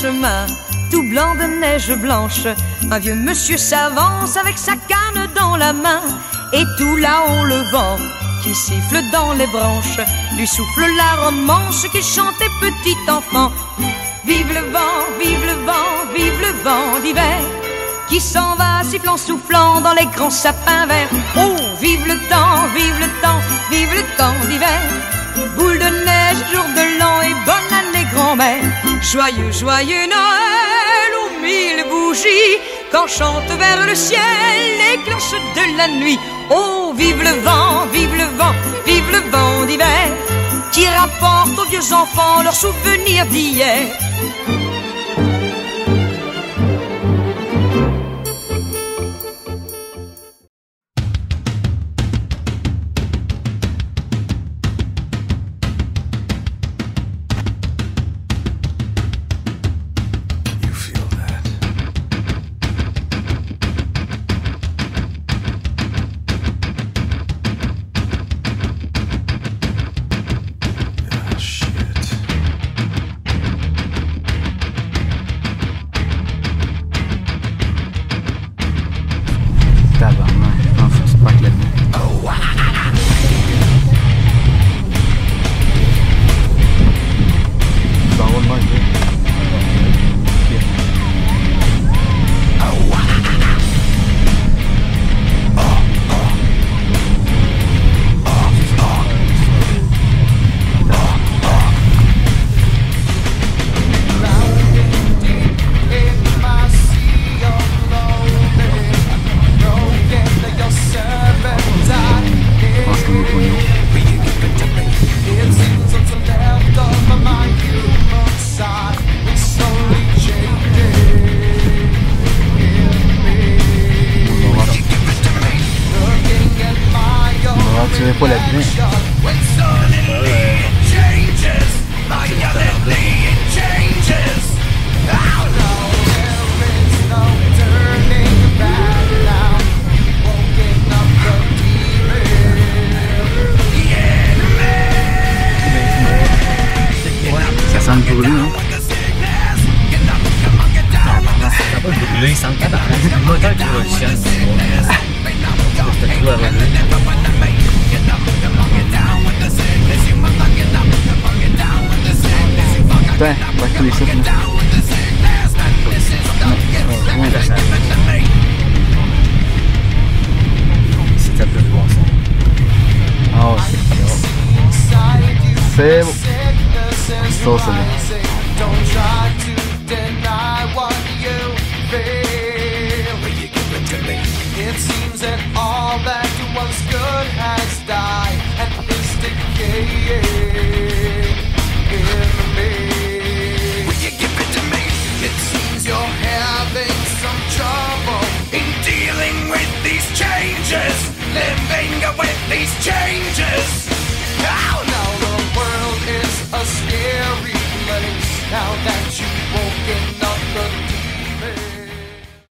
chemin, tout blanc de neige blanche, un vieux monsieur s'avance avec sa canne dans la main. Et tout là-haut le vent qui siffle dans les branches lui souffle la romance qu'il chantait petit enfant. Vive le vent, vive le vent, vive le vent d'hiver qui s'en va sifflant, soufflant dans les grands sapins verts. Oh, vive le temps, vive le temps, vive le temps d'hiver. Boule de neige, jour de l'an et bonne année grand-mère. Joyeux, joyeux Noël aux mille bougies quand chantent vers le ciel les cloches de la nuit. Oh, vive le vent, vive le vent, vive le vent d'hiver qui rapporte aux vieux enfants leurs souvenirs d'hier. Pas là-dedans. Ça sent le brûlé, hein? Là, il sent le tabac. C'est le moteur qui révolutionne. Putain, on va couler ça, là. C'est un peu de voir ça. Oh, c'est bon. C'est bon. C'est bon, c'est bon.